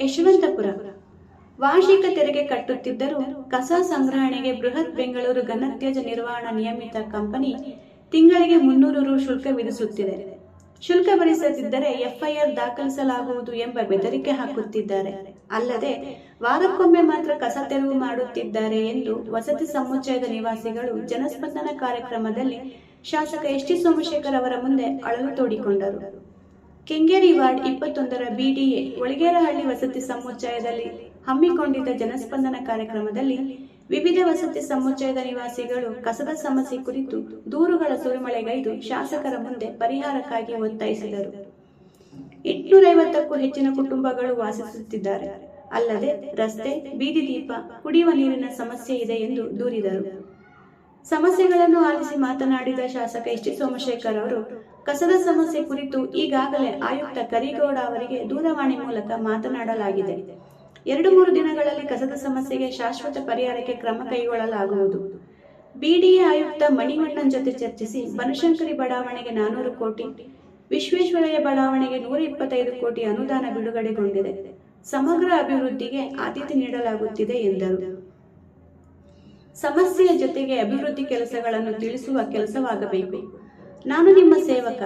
ಯಶವಂತಪುರ ವಾರ್ಷಿಕ ತೆರಿಗೆ ಕಟ್ಟುತ್ತಿದ್ದರೂ ಕಸ ಸಂಗ್ರಹಣೆಗೆ ಬೃಹತ್ ಬೆಂಗಳೂರು ಘನತ್ಯಾಜ್ಯ ನಿರ್ವಹಣಾ ನಿಯಮಿತ ಕಂಪನಿ ತಿಂಗಳಿಗೆ 300 ರು ಶುಲ್ಕ ವಿಧಿಸುತ್ತಿದೆ. ಶುಲ್ಕ ಭರಿಸದಿದ್ದರೆ ಎಫ್ಐಆರ್ ದಾಖಲಿಸಲಾಗುವುದು ಎಂಬ ಬೆದರಿಕೆ ಹಾಕುತ್ತಿದ್ದಾರೆ. ಅಲ್ಲದೆ ವಾರಕ್ಕೊಮ್ಮೆ ಮಾತ್ರ ಕಸ ತೆರವು ಮಾಡುತ್ತಿದ್ದಾರೆ ಎಂದು ವಸತಿ ಸಮುಚ್ಚಯದ ನಿವಾಸಿಗಳು ಜನಸ್ಪಂದನ ಕಾರ್ಯಕ್ರಮದಲ್ಲಿ ಶಾಸಕ ಎಸ್ ಟಿ ಸೋಮಶೇಖರ್ ಅವರ ಮುಂದೆ ಅಳಲು ತೋಡಿಕೊಂಡರು. ಕೆಂಗೇರಿ ವಾರ್ಡ್ 21ರ ಬಿಡಿಎ ಒಳಗೇರಹಳ್ಳಿ ವಸತಿ ಸಮುಚ್ಚಯದಲ್ಲಿ ಹಮ್ಮಿಕೊಂಡಿದ್ದ ಜನಸ್ಪಂದನ ಕಾರ್ಯಕ್ರಮದಲ್ಲಿ ವಿವಿಧ ವಸತಿ ಸಮುಚ್ಚಯದ ನಿವಾಸಿಗಳು ಕಸದ ಸಮಸ್ಯೆ ಕುರಿತು ದೂರುಗಳ ಸುರಿಮಳೆಗೈದು ಶಾಸಕರ ಮುಂದೆ ಪರಿಹಾರಕ್ಕಾಗಿ ಒತ್ತಾಯಿಸಿದರು. 850ಕ್ಕೂ ಹೆಚ್ಚಿನ ಕುಟುಂಬಗಳು ವಾಸಿಸುತ್ತಿದ್ದಾರೆ. ಅಲ್ಲದೆ ರಸ್ತೆ, ಬೀದಿ ದೀಪ, ಕುಡಿಯುವ ನೀರಿನ ಸಮಸ್ಯೆ ಇದೆ ಎಂದು ದೂರಿದರು. ಸಮಸ್ಯೆಗಳನ್ನು ಆಲಿಸಿ ಮಾತನಾಡಿದ ಶಾಸಕ ಎಸ್ ಟಿ ಸೋಮಶೇಖರ್ ಅವರು ಕಸದ ಸಮಸ್ಯೆ ಕುರಿತು ಈಗಾಗಲೇ ಆಯುಕ್ತ ಕರಿಗೌಡ ಅವರಿಗೆ ದೂರವಾಣಿ ಮೂಲಕ ಮಾತನಾಡಲಾಗಿದೆ. 2-3 ದಿನಗಳಲ್ಲಿ ಕಸದ ಸಮಸ್ಯೆಗೆ ಶಾಶ್ವತ ಪರಿಹಾರಕ್ಕೆ ಕ್ರಮ ಕೈಗೊಳ್ಳಲಾಗುವುದು. ಬಿಡಿಎ ಆಯುಕ್ತ ಮಣಿವಣ್ಣನ್ ಜೊತೆ ಚರ್ಚಿಸಿ ಬನಶಂಕರಿ ಬಡಾವಣೆಗೆ 400 ಕೋಟಿ, ವಿಶ್ವೇಶ್ವರಯ್ಯ ಬಡಾವಣೆಗೆ 125 ಕೋಟಿ ಅನುದಾನ ಬಿಡುಗಡೆಗೊಂಡಿದೆ. ಸಮಗ್ರ ಅಭಿವೃದ್ಧಿಗೆ ಆದ್ಯತೆ ನೀಡಲಾಗುತ್ತಿದೆ ಎಂದರು. ಸಮಸ್ಯೆಯ ಜೊತೆಗೆ ಅಭಿವೃದ್ಧಿ ಕೆಲಸಗಳನ್ನು ತಿಳಿಸುವ ಕೆಲಸವಾಗಬೇಕು. ನಾನು ನಿಮ್ಮ ಸೇವಕ,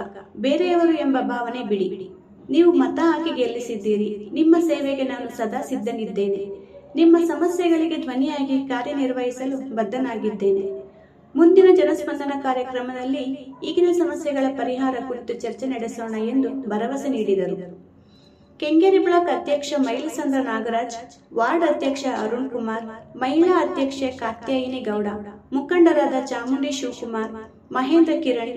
ಬೇರೆಯವರು ಎಂಬ ಭಾವನೆ ಬಿಡಿ. ನೀವು ಮತ ಹಾಕಿ ಗೆಲ್ಲಿಸಿದ್ದೀರಿ. ನಿಮ್ಮ ಸೇವೆಗೆ ನಾನು ಸದಾ ಸಿದ್ಧನಿದ್ದೇನೆ. ನಿಮ್ಮ ಸಮಸ್ಯೆಗಳಿಗೆ ಧ್ವನಿಯಾಗಿ ಕಾರ್ಯನಿರ್ವಹಿಸಲು ಬದ್ಧನಾಗಿದ್ದೇನೆ. ಮುಂದಿನ ಜನಸ್ಪಂದನ ಕಾರ್ಯಕ್ರಮದಲ್ಲಿ ಈಗಿನ ಸಮಸ್ಯೆಗಳ ಪರಿಹಾರ ಕುರಿತು ಚರ್ಚೆ ನಡೆಸೋಣ ಎಂದು ಭರವಸೆ ನೀಡಿದರು. ಕೆಂಗೇರಿ ಬ್ಲಾಕ್ ಅಧ್ಯಕ್ಷ ಮೈಲಸಂದ್ರ ನಾಗರಾಜ್, ವಾರ್ಡ್ ಅಧ್ಯಕ್ಷ ಅರುಣ್ ಕುಮಾರ್, ಮಹಿಳಾ ಅಧ್ಯಕ್ಷೆ ಕಾತ್ಯಾಯಿನಿ ಗೌಡ, ಮುಖಂಡರಾದ Chamundi Shivakumar, Mahendra Kiran,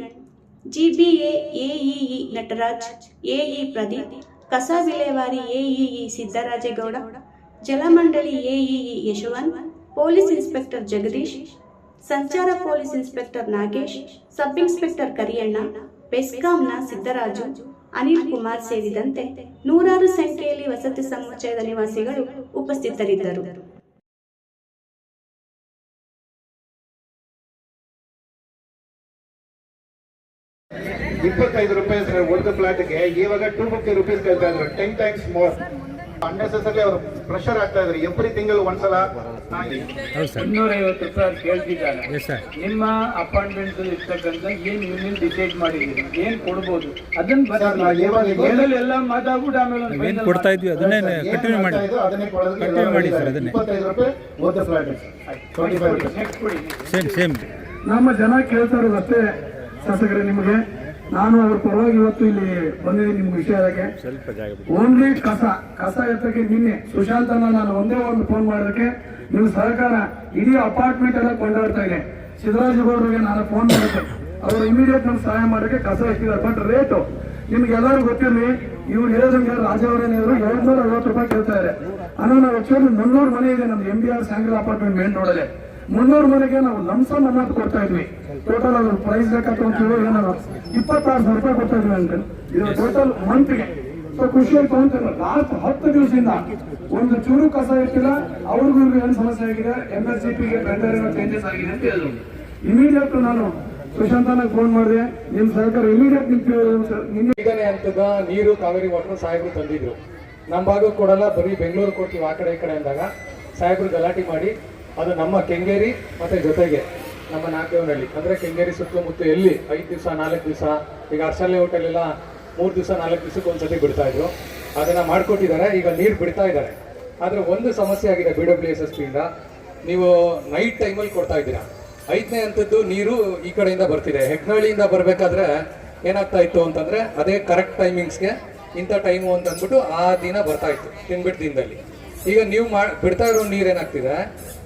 GBA AEE Nataraj, AE Pradeep, ಕಸ ವಿಲೇವಾರಿ ಎಇಇ ಸಿದ್ದರಾಜೇಗೌಡ, ಜಲಮಂಡಳಿ AEE Yashwant, police inspector Jagadish, ಸಂಚಾರ police inspector Nagesh, sub inspector Kariyanna, ಬೆಸ್ಕಾಂನ ಸಿದ್ದರಾಜು, ಅನಿಲ್ ಕುಮಾರ್ ಸೇರಿದಂತೆ ನೂರಾರು ಸಂಖ್ಯೆಯಲ್ಲಿ ವಸತಿ ಸಮುಚ್ಚಯದ ನಿವಾಸಿಗಳು ಉಪಸ್ಥಿತರಿದ್ದರು. ₹25 ಒಂದು ಫ್ಲಾಟ್ಗೆ ಇವಾಗ ₹250 ಕೇಳ್ತಾ ಇದ್ರು. 10 times more. ಅನ್ನೆಸೆಸರಿ ಅವರು ಪ್ರೆಷರ್ ಆಗ್ತಾ ಇದ್ರು. ಎವ್ರಿ ತಿಂಗಳು ಒಂದ್ಸಲ ₹250 ಕೇಳ್ತಿದ್ದಾರೆ. ನಿಮ್ಮ ಅಪಾಯಿಂಟ್ಮೆಂಟ್ ಇರ್ತಕ್ಕಂಥ ಏನ್ ಯೂನಿಯನ್ ಡಿಸೈಡ್ ಮಾಡಿದೀವಿ, ಏನ್ ಕೊಡ್ಬೋದು ಅದನ್ನ ಎಲ್ಲ ಮಾತಾಡ್ಬಿಟ್ಟು ಆಮೇಲೆ ಏನ್ ಕೊಡ್ತಾ ಇದ್ವಿ ಅದನ್ನೇ ಕಂಟಿನ್ಯೂ ಮಾಡಿ ಸರ್. ಅದನ್ನೇ ₹25 ಒಂದು ಫ್ಲಾಟ್, ಸೇಮ್ ನಮ್ಮ ಜನ ಕೇಳ್ತಾ ಇರೋದು ಅಷ್ಟೇ. ಶಾಸಕರೇ, ನಿಮಗೆ ನಾನು ಅವ್ರ ಪರವಾಗಿ ಇವತ್ತು ಇಲ್ಲಿ ಬಂದಿದ್ದೀನಿ. ನಿಮ್ಗೆ ವಿಷಯಕ್ಕೆ ಓನ್ಲಿ ಕಸ ಎತ್ತಕ್ಕೆ ನಿನ್ನೆ ಸುಶಾಂತನ ನಾನು ಒಂದೇ ಒಂದು ಫೋನ್ ಮಾಡೋದಕ್ಕೆ ನಿಮ್ಮ ಸಹಕಾರ ಇಡೀ ಅಪಾರ್ಟ್ಮೆಂಟ್ ಎಲ್ಲ ಕೊಂಡಾಡ್ತಾ ಇದೆ. ಸಿದ್ದರಾಜೇಗೌಡರಿಗೆ ನಾನು ಫೋನ್ ಮಾಡಿದ್ದೆ, ಅವರು ಇಮಿಡಿಯೇಟ್ ನಮ್ಗೆ ಸಹಾಯ ಮಾಡೋಕ್ಕೆ ಕಸ ಎತ್ತಿದ್ದಾರೆ. ಬಟ್ ರೇಟು ನಿಮ್ಗೆಲ್ಲರೂ ಗೊತ್ತಿರಲಿ, ಇವ್ರು ಹೇಳೋದಂಗೆ ರಾಜವರೇನೆಯವರು ₹250 ಕೇಳ್ತಾ ಇದ್ದಾರೆ. ನಾವು ಆಕ್ಚುಲಿ 300 ಮನೆ ಇದೆ ನಮ್ದು MBR ಸ್ಯಾಂಗಲ್ ಅಪಾರ್ಟ್ಮೆಂಟ್ ಮೇನ್ ರೋಡಲ್ಲಿ. 300 ಮನೆಗೆ ನಾವು ಲಂಸಮ್ ಅಮೌಂಟ್ ಕೊಡ್ತಾ ಇದ್ವಿ. ಟೋಟಲ್ ಅದು ಪ್ರೈಸ್ ಬೇಕಾಗ್ತದೆ ಏನಾದ್ರು ₹26,000 ಕೊಡ್ತಾ ಇದ್ವಿ ಅಂತ. ಇದು ಟೋಟಲ್ ಮಂತ್ಗೆ. ಸೊ ಖುಷಿಯಾಗಿ ತಗೊಂತಿಲ್ಲ. ಲಾಸ್ಟ್ 10 ದಿವಸದಿಂದ ಒಂದು ಚೂರು ಕಸ ಇರ್ತಿಲ್ಲ. ಅವ್ರಿಗೂ ಏನು ಸಮಸ್ಯೆ ಆಗಿದೆ, MSCPಗೆ ಟೆಂಡರ್ ಏನೋ ಚೇಂಜಸ್ ಆಗಿದೆ ಅಂತ ಹೇಳಿದ್ರು. ಇಮಿಡಿಯೇಟ್ ನಾನು ಸುಶಾಂತನಾಗ ಫೋನ್ ಮಾಡಿದೆ. ನಿಮ್ ಸರ್ಕಾರ ಇಮಿಡಿಯೇಟ್ ಈಗನೇ ಹಂತದ ನೀರು ಕಾವೇರಿ ವಾಟರ್ ಸಾಹೇಬರು ತಂದಿದ್ರು. ನಮ್ಮ ಭಾಗಕ್ಕೆ ಕೊಡಲ್ಲ, ಬರೀ ಬೆಂಗಳೂರು ಕೊಡ್ತೀವಿ ಆ ಕಡೆ ಈ ಕಡೆ ಅಂದಾಗ ಸಾಹೇಬರು ಗಲಾಟೆ ಮಾಡಿ ಅದು ನಮ್ಮ ಕೆಂಗೇರಿ ಮತ್ತೆ ಜೊತೆಗೆ ನಮ್ಮ ನಾಗದೇವನಹಳ್ಳಿ ಅಂದ್ರೆ ಕೆಂಗೇರಿ ಸುತ್ತಮುತ್ತ ಎಲ್ಲಿ 5 ದಿವಸ 4 ದಿವಸ, ಈಗ ಅರ್ಸಲ್ಲೆ ಹೋಟೆಲೆಲ್ಲ 3 ದಿವಸ 4 ದಿವಸಕ್ಕೆ ಒಂದ್ಸತಿ ಬಿಡ್ತಾ ಇದ್ರು. ಅದನ್ನ ಮಾಡ್ಕೊಟ್ಟಿದ್ದಾರೆ. ಈಗ ನೀರು ಬಿಡ್ತಾ ಇದ್ದಾರೆ. ಆದ್ರೆ ಒಂದು ಸಮಸ್ಯೆ ಆಗಿದೆ BWSSP ಇಂದ. ನೀವು ನೈಟ್ ಟೈಮಲ್ಲಿ ಕೊಡ್ತಾ ಇದ್ದೀರಾ. 5ನೇ ಹಂತದ್ದು ನೀರು ಈ ಕಡೆಯಿಂದ ಬರ್ತಿದೆ. ಹೆಗ್ನಳ್ಳಿಯಿಂದ ಬರಬೇಕಾದ್ರೆ ಏನಾಗ್ತಾ ಇತ್ತು ಅಂತಂದ್ರೆ ಅದೇ ಕರೆಕ್ಟ್ ಟೈಮಿಂಗ್ಸ್ಗೆ ಇಂಥ ಟೈಮು ಅಂತ ಅಂದ್ಬಿಟ್ಟು ಆ ದಿನ ಬರ್ತಾ ಇತ್ತು ತಿನ್ಬಿಟ್ಟು ದಿನದಲ್ಲಿ. ಈಗ ನೀವು ಬಿಡ್ತಾ ಇರೋ ನೀರು ಏನಾಗ್ತಿದೆ,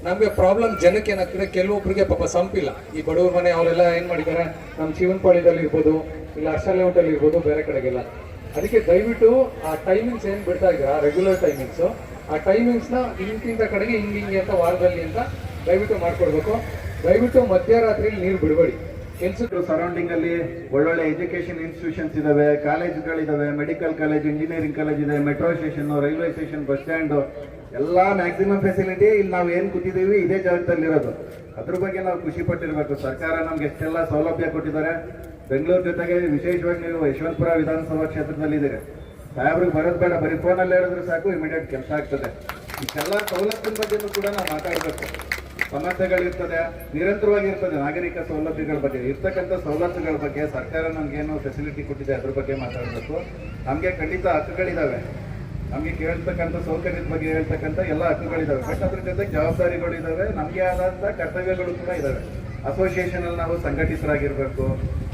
ನಮಗೆ ಪ್ರಾಬ್ಲಮ್ ಜನಕ್ಕೆ ಏನಾಗ್ತಿದೆ, ಕೆಲವೊಬ್ಬರಿಗೆ ಪಾಪ ಸಂಪಿಲ್ಲ. ಈ ಬಡವ್ರ ಮನೆ ಅವರೆಲ್ಲ ಏನು ಮಾಡಿದ್ದಾರೆ, ನಮ್ಮ ಶಿವನಪಾಳ್ಯದಲ್ಲಿ ಇರ್ಬೋದು, ಇಲ್ಲ ಅರ್ಸಲ್ಲೆ ಹೋಟೆಲ್ ಇರ್ಬೋದು, ಬೇರೆ ಕಡೆಗೆಲ್ಲ. ಅದಕ್ಕೆ ದಯವಿಟ್ಟು ಆ ಟೈಮಿಂಗ್ಸ್ ಏನು ಬಿಡ್ತಾ ಇದ್ದೀರಾ, ರೆಗ್ಯುಲರ್ ಟೈಮಿಂಗ್ಸು, ಆ ಟೈಮಿಂಗ್ಸ್ನ ಇಂತಿಂಥ ಕಡೆಗೆ ಹಿಂಗೆ ಅಂತ ವಾರದಲ್ಲಿ ಅಂತ ದಯವಿಟ್ಟು ಮಾಡ್ಕೊಡ್ಬೇಕು. ದಯವಿಟ್ಟು ಮಧ್ಯರಾತ್ರಿಯಲ್ಲಿ ನೀರು ಬಿಡಬೇಡಿ. ಕೆಲ್ಸಕ್ಕೆ ಸರೌಂಡಿಂಗ್ ಅಲ್ಲಿ ಒಳ್ಳೊಳ್ಳೆ ಎಜುಕೇಶನ್ ಇನ್ಸ್ಟಿಟ್ಯೂಷನ್ಸ್ ಇದಾವೆ, ಕಾಲೇಜ್ಗಳಿದಾವೆ, ಮೆಡಿಕಲ್ ಕಾಲೇಜ್, ಇಂಜಿನಿಯರಿಂಗ್ ಕಾಲೇಜ್ ಇದೆ, metro station, railway station, bus stand, ಎಲ್ಲಾ ಮ್ಯಾಕ್ಸಿಮಮ್ ಫೆಸಿಲಿಟಿ ಇಲ್ಲಿ ನಾವು ಏನ್ ಕೂತಿದ್ದೀವಿ ಇದೇ ಜಾಗದಲ್ಲಿರೋದು. ಅದ್ರ ಬಗ್ಗೆ ನಾವು ಖುಷಿ ಪಟ್ಟಿರ್ಬೇಕು. ಸರ್ಕಾರ ನಮ್ಗೆ ಎಷ್ಟೆಲ್ಲ ಸೌಲಭ್ಯ ಕೊಟ್ಟಿದ್ದಾರೆ. ಬೆಂಗಳೂರು ಜೊತೆಗೆ ವಿಶೇಷವಾಗಿ ನೀವು ಯಶವಂತಪುರ ವಿಧಾನಸಭಾ ಕ್ಷೇತ್ರದಲ್ಲಿ ಇದ್ದೀರಿ. ಸಾಹೇಬ್ರಿಗೆ ಬರೋದು ಬೇಡ, ಬರೀ ಫೋನಲ್ಲಿ ಹೇಳಿದ್ರೆ ಸಾಕು, ಇಮಿಡಿಯೇಟ್ ಕೆಲಸ ಆಗ್ತದೆ. ಇಷ್ಟೆಲ್ಲ ಸವಲತ್ತಿನ ಬಗ್ಗೆನೂ ಕೂಡ ನಾವು ಮಾತಾಡಬೇಕು. ಸಮಸ್ಯೆಗಳಿರ್ತದೆ, ನಿರಂತರವಾಗಿರ್ತದೆ. ನಾಗರಿಕ ಸೌಲಭ್ಯಗಳ ಬಗ್ಗೆ ಇರ್ತಕ್ಕಂಥ ಸವಲತ್ತುಗಳ ಬಗ್ಗೆ ಸರ್ಕಾರ ನಮಗೇನು ಫೆಸಿಲಿಟಿ ಕೊಟ್ಟಿದೆ ಅದ್ರ ಬಗ್ಗೆ ಮಾತಾಡಬೇಕು. ನಮಗೆ ಖಂಡಿತ ಹಕ್ಕುಗಳಿದ್ದಾವೆ, ನಮಗೆ ಕೇಳ್ತಕ್ಕಂಥ ಸೌಕರ್ಯದ ಬಗ್ಗೆ ಹೇಳ್ತಕ್ಕಂಥ ಎಲ್ಲ ಹಕ್ಕುಗಳಿದ್ದಾವೆ. ಬಟ್ ಅದ್ರ ಜೊತೆಗೆ ಜವಾಬ್ದಾರಿಗಳಿದ್ದಾವೆ, ನಮಗೆ ಆದಂಥ ಕರ್ತವ್ಯಗಳು ಕೂಡ ಇದ್ದಾವೆ. ಅಸೋಸಿಯೇಷನ್ ಅಲ್ಲಿ ನಾವು ಸಂಘಟಿತರಾಗಿರ್ಬೇಕು.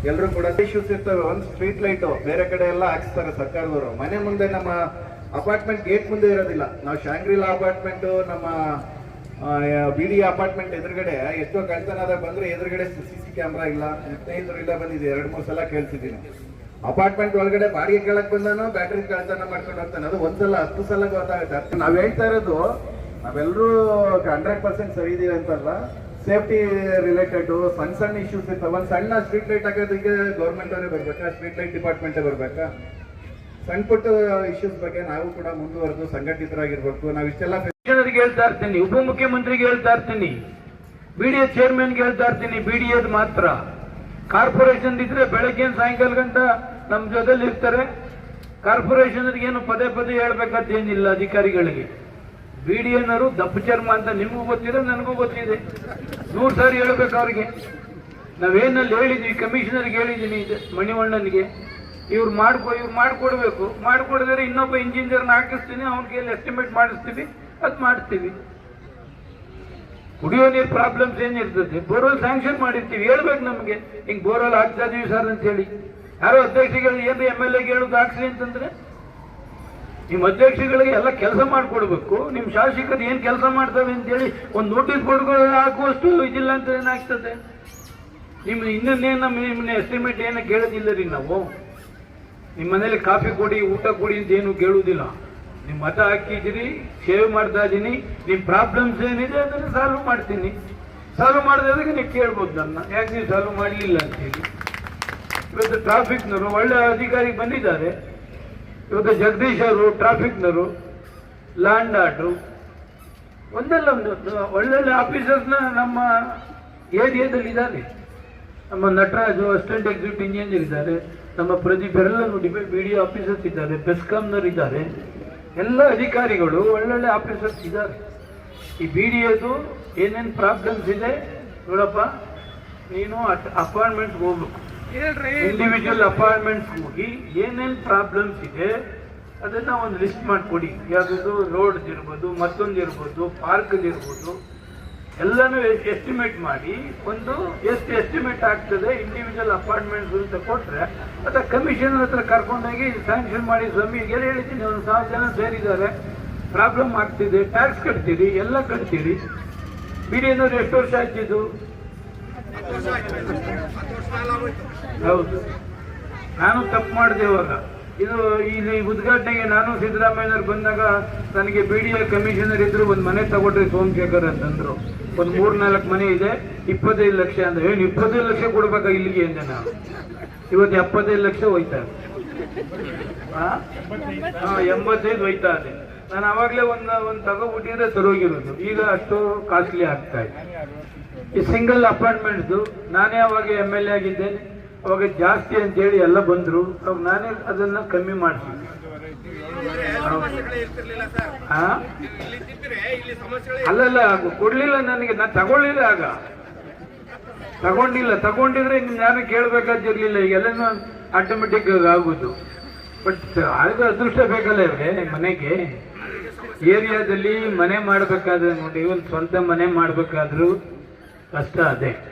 ಎಲ್ಲರೂ ಕೂಡ ಇಶ್ಯೂಸ್ ಇರ್ತವೆ. ಒಂದು ಸ್ಟ್ರೀಟ್ ಲೈಟು ಬೇರೆ ಕಡೆ ಎಲ್ಲ ಹಾಕ್ಸ್ತಾರೆ ಸರ್ಕಾರದವರು, ಮನೆ ಮುಂದೆ ನಮ್ಮ ಅಪಾರ್ಟ್ಮೆಂಟ್ ಗೇಟ್ ಮುಂದೆ ಇರೋದಿಲ್ಲ. ನಾವು ಶಾಂಗ್ರಿಲಾ ಅಪಾರ್ಟ್ಮೆಂಟು, ನಮ್ಮ BD ಅಪಾರ್ಟ್ಮೆಂಟ್ ಎದುರುಗಡೆ ಎಷ್ಟೋ ಕಳ್ತನದ ಬಂದ್ರೆ ಎದುರುಗಡೆ CC ಕ್ಯಾಮ್ರಾ ಇಲ್ಲ. ಸ್ನೇಹಿತರು ಇಲ್ಲ ಬಂದಿದೆ, 2-3 ಸಲ ಕೇಳ್ತಿದ್ದೀನಿ. ಅಪಾರ್ಟ್ಮೆಂಟ್ ಒಳಗಡೆ ಬಾಡಿಗೆ ಕೇಳಕ್ ಬಂದಾನು ಬ್ಯಾಟ್ರಿ ಕಳ್ತನ ಮಾಡ್ಕೊಂಡು ಹೋಗ್ತಾನೆ. ಅದು ಒಂದ್ಸಲ 10 ಸಲ ಗೊತ್ತಾಗುತ್ತೆ. ನಾವ್ ಹೇಳ್ತಾ ಇರೋದು ನಾವೆಲ್ಲರೂ 100% ಸರಿ ಇದೀವಿ ಅಂತಲ್ಲ, ಸೇಫ್ಟಿ ರಿಲೇಟೆಡ್ ಸಣ್ಣ ಇಶ್ಯೂಸ್ ಇರ್ತವೆ. ಒಂದು ಸಣ್ಣ ಸ್ಟ್ರೀಟ್ ಲೈಟ್ ಹಾಕೋದಕ್ಕೆ ಗೌರ್ಮೆಂಟ್ ಅವರೇ ಬರ್ಬೇಕಾ, ಸ್ಟ್ರೀಟ್ ಲೈಟ್ ಡಿಪಾರ್ಟ್ಮೆಂಟೇ ಬರ್ಬೇಕಾ? ಸಣ್ಣ ಪುಟ್ಟ ಇಶ್ಯೂಸ್ ಬಗ್ಗೆ ನಾವು ಕೂಡ ಮುಂದುವರೆದು ಸಂಘಟಿತರಾಗಿರ್ಬೇಕು. ನಾವು ಇಷ್ಟೆಲ್ಲ ಹೇಳ್ತಾ ಇರ್ತೀನಿ, ಉಪಮುಖ್ಯಮಂತ್ರಿಗೆ ಹೇಳ್ತಾ ಇರ್ತೀನಿ, BDA ಚೇರ್ಮನ್ಗೆ ಹೇಳ್ತಾ ಇರ್ತೀನಿ. BDA ಮಾತ್ರ ಕಾರ್ಪೊರೇಷನ್ ಇದ್ರೆ ಬೆಳಗ್ಗೆ ಸಾಯಂಕಾಲ ಗಂಟ ನಮ್ಮ ಜೊತೆಲಿ ಇರ್ತಾರೆ. ಕಾರ್ಪೊರೇಷನ್ ಏನು ಪದೇ ಪದೇ ಹೇಳ್ಬೇಕಂತ ಏನಿಲ್ಲ ಅಧಿಕಾರಿಗಳಿಗೆ. BDAನವರು ದಪ್ಪ ಚರ್ಮ ಅಂತ ನಿಮಗೂ ಗೊತ್ತಿದೆ, ನನಗೂ ಗೊತ್ತಿದೆ. 100 ಸಾರಿ ಹೇಳ್ಬೇಕು ಅವ್ರಿಗೆ. ನಾವೇನಲ್ಲಿ ಹೇಳಿದ್ವಿ, ಕಮಿಷನರ್ಗೆ ಹೇಳಿದ್ದೀನಿ, ಮಣಿವಣ್ಣನಿಗೆ, ಇವ್ರು ಮಾಡ್ಕೊಡ್ಬೇಕು. ಮಾಡ್ಕೊಡಿದ್ರೆ ಇನ್ನೊಬ್ಬ ಇಂಜಿನಿಯರ್ನ ಹಾಕಿಸ್ತೀನಿ, ಅವ್ನ ಕೈಯಲ್ಲಿ ಎಸ್ಟಿಮೇಟ್ ಮಾಡಿಸ್ತೀವಿ, ಅದು ಮಾಡ್ತೀವಿ. ಕುಡಿಯೋ ನೀರು ಪ್ರಾಬ್ಲಮ್ಸ್ ಏನಿರ್ತದೆ, ಬೋರ್ವೆಲ್ ಸ್ಯಾಂಕ್ಷನ್ ಮಾಡಿರ್ತೀವಿ, ಹೇಳ್ಬೇಕು ನಮಗೆ ಹಿಂಗ್ ಬೋರ್ವೆಲ್ ಹಾಕ್ತಾ ಇದೀವಿ ಸರ್ ಅಂತ ಹೇಳಿ. ಯಾರೋ ಅಧ್ಯಕ್ಷಗಳು ಏನು MLA ಹೇಳುದು ಹಾಕ್ಸಿ ಅಂತಂದ್ರೆ, ನಿಮ್ಮ ಅಧ್ಯಕ್ಷಗಳಿಗೆ ಎಲ್ಲ ಕೆಲಸ ಮಾಡ್ಕೊಡ್ಬೇಕು. ನಿಮ್ ಶಾಸಕರು ಏನ್ ಕೆಲಸ ಮಾಡ್ತವೆ ಅಂತೇಳಿ ಒಂದು ನೋಟಿಸ್ ಕೊಡ್ಕೊಳ್ಳೋ ಹಾಕುವಷ್ಟು ಇದಿಲ್ಲ ಅಂತ ಏನಾಗ್ತದೆ? ನಿಮ್ಮನ್ನ ಎಸ್ಟಿಮೇಟ್ ಏನು ಕೇಳೋದಿಲ್ಲ ರೀ ನಾವು. ನಿಮ್ಮ ಮನೇಲಿ ಕಾಫಿ ಕೊಡಿ, ಊಟ ಕೊಡಿ ಅಂತ ಏನು ಕೇಳುವುದಿಲ್ಲ. ನಿಮ್ಮ ಮತ ಹಾಕಿದ್ದೀರಿ, ಸೇವೆ ಮಾಡ್ತಾ ಇದ್ದೀನಿ, ನಿಮ್ಮ ಪ್ರಾಬ್ಲಮ್ಸ್ ಏನಿದೆ ಅದನ್ನು ಸಾಲ್ವ್ ಮಾಡ್ತೀನಿ. ಸಾಲ್ವ್ ಮಾಡಿದಾಗ ನೀವು ಕೇಳ್ಬೋದು ನನ್ನ, ಯಾಕೆ ನೀವು ಸಾಲ್ವ್ ಮಾಡಲಿಲ್ಲ ಅಂತೇಳಿ. ಇವತ್ತು ಟ್ರಾಫಿಕ್ನವರು ಒಳ್ಳೆ ಅಧಿಕಾರಿ ಬಂದಿದ್ದಾರೆ. ಇವತ್ತು ಜಗದೀಶ್ ಅವರು ಟ್ರಾಫಿಕ್ನವರು, ಲ್ಯಾಂಡ್ ಆರ್ಡ್ರು, ಒಂದಲ್ಲ ಒಂದು ಒಳ್ಳೊಳ್ಳೆ ಆಫೀಸರ್ಸ್ನ ನಮ್ಮ ಏರಿಯಾದಲ್ಲಿ ಇದ್ದಾರೆ. ನಮ್ಮ ನಟರಾಜು ಅಸಿಸ್ಟೆಂಟ್ ಎಕ್ಸಿಕ್ಯೂಟಿವ್ ಇಂಜಿನಿಯರ್ ಇದ್ದಾರೆ, ನಮ್ಮ ಪ್ರದೀಪ್ ಎಲ್ಲರೂ BDA ಆಫೀಸರ್ಸ್ ಇದ್ದಾರೆ, ಬೆಸ್ಕಾಂನವ್ರು ಇದ್ದಾರೆ. ಎಲ್ಲ ಅಧಿಕಾರಿಗಳು ಒಳ್ಳೊಳ್ಳೆ ಆಫೀಸರ್ಸ್ ಇದ್ದಾರೆ. ಈ BDAದು ಏನೇನು ಪ್ರಾಬ್ಲಮ್ಸ್ ಇದೆ ನೋಡಪ್ಪ, ನೀನು ಅಪಾಯಿಂಟ್ಮೆಂಟ್ಸ್ ಹೋಗ್ಬೇಕು, ಇಂಡಿವಿಜುವಲ್ ಅಪಾಯಿಂಟ್ಮೆಂಟ್ಸ್ ಹೋಗಿ ಏನೇನು ಪ್ರಾಬ್ಲಮ್ಸ್ ಇದೆ ಅದನ್ನ ಒಂದು ಲಿಸ್ಟ್ ಮಾಡಿಕೊಡಿ. ಯಾವುದು ರೋಡ್ಸ್ ಇರ್ಬೋದು, ಮತ್ತೊಂದು ಇರ್ಬೋದು, ಪಾರ್ಕ್ ಇರ್ಬೋದು, ಎಲ್ಲನೂ ಎಸ್ಟಿಮೇಟ್ ಮಾಡಿ ಒಂದು ಎಷ್ಟು ಎಸ್ಟಿಮೇಟ್ ಆಗ್ತದೆ ಇಂಡಿವಿಜುವಲ್ ಅಪಾರ್ಟ್ಮೆಂಟ್ಸ್ ಅಂತ ಕೊಟ್ರೆ, ಅಥವಾ ಕಮಿಷನರ್ ಹತ್ರ ಕರ್ಕೊಂಡೋಗಿ ಸ್ಯಾಂಕ್ಷನ್ ಮಾಡಿ, ಸ್ವಾಮಿ ಈಗೆಲ್ಲ ಹೇಳಿದ್ದೀನಿ, ಒಂದು 1000 ಜನ ಸೇರಿದ್ದಾರೆ, ಪ್ರಾಬ್ಲಮ್ ಆಗ್ತಿದೆ, ಟ್ಯಾಕ್ಸ್ ಕಟ್ತೀರಿ, ಎಲ್ಲ ಕಟ್ತೀರಿ. BDAನವ್ರು ಎಷ್ಟು ವರ್ಷ ಆಯ್ತಿದ್ದು? ಹೌದು, ನಾನು ತಪ್ಪು ಮಾಡಿದೆ ಇವಾಗ. ಇದು ಇಲ್ಲಿ ಉದ್ಘಾಟನೆಗೆ ನಾನು ಸಿದ್ದರಾಮಯ್ಯನವ್ರು ಬಂದಾಗ ನನಗೆ BDA ಕಮಿಷನರ್ ಇದ್ರು, ಒಂದು ಮನೆ ತಗೊಳ್ರಿ ಸೋಮಶೇಖರ್ ಅಂತಂದ್ರು. ಒಂದು 3-4 ಮನೆ ಇದೆ, 25 ಲಕ್ಷ ಅಂದ್ರೆ, ಏನು 25 ಲಕ್ಷ ಕೊಡ್ಬೇಕಾ ಇಲ್ಲಿಗೆ ಅಂದೆ ನಾನು. ಇವತ್ತು 75 ಲಕ್ಷ ಹೋಯ್ತಾ ಇದೆ. 85 ಹೋಯ್ತಾ ಇದೆ. ನಾನು ಅವಾಗಲೇ ಒಂದು ತಗೋಬಿಟ್ಟಿದ್ರೆ ತರೋಗಿರೋದು. ಈಗ ಅಷ್ಟು ಕಾಸ್ಟ್ಲಿ ಆಗ್ತಾ ಇದೆ. ಈ ಸಿಂಗಲ್ ಅಪಾರ್ಟ್ಮೆಂಟ್ದು ನಾನೇ ಅವಾಗ MLA ಆಗಿದ್ದೇನೆ, ಅವಾಗ ಜಾಸ್ತಿ ಅಂತೇಳಿ ಎಲ್ಲ ಬಂದ್ರು, ಅವಾಗ ನಾನೇ ಅದನ್ನ ಕಮ್ಮಿ ಮಾಡಿಸಿದ್ದೆ. ಅಲ್ಲಲ್ಲ, ಕೊಡ್ಲಿಲ್ಲ ನನಗೆ, ನಾನು ತಗೊಳ್ಳಿಲ್ಲ. ಆಗ ತಗೊಂಡಿದ್ರೆ ನಾನು ಕೇಳಬೇಕಾದಿರ್ಲಿಲ್ಲ. ಈಗೆಲ್ಲನೂ ಆಟೋಮೆಟಿಕ್ ಆಗುದು. ಬಟ್ ಆಗ ಅದೃಷ್ಟ ಬೇಕಲ್ಲ ಮನೆಗೆ. ಏರಿಯಾದಲ್ಲಿ ಮನೆ ಮಾಡ್ಬೇಕಾದ್ರೆ ನೋಡಿ, ಒಂದು ಸ್ವಂತ ಮನೆ ಮಾಡ್ಬೇಕಾದ್ರೂ ಕಷ್ಟ ಅದೇ.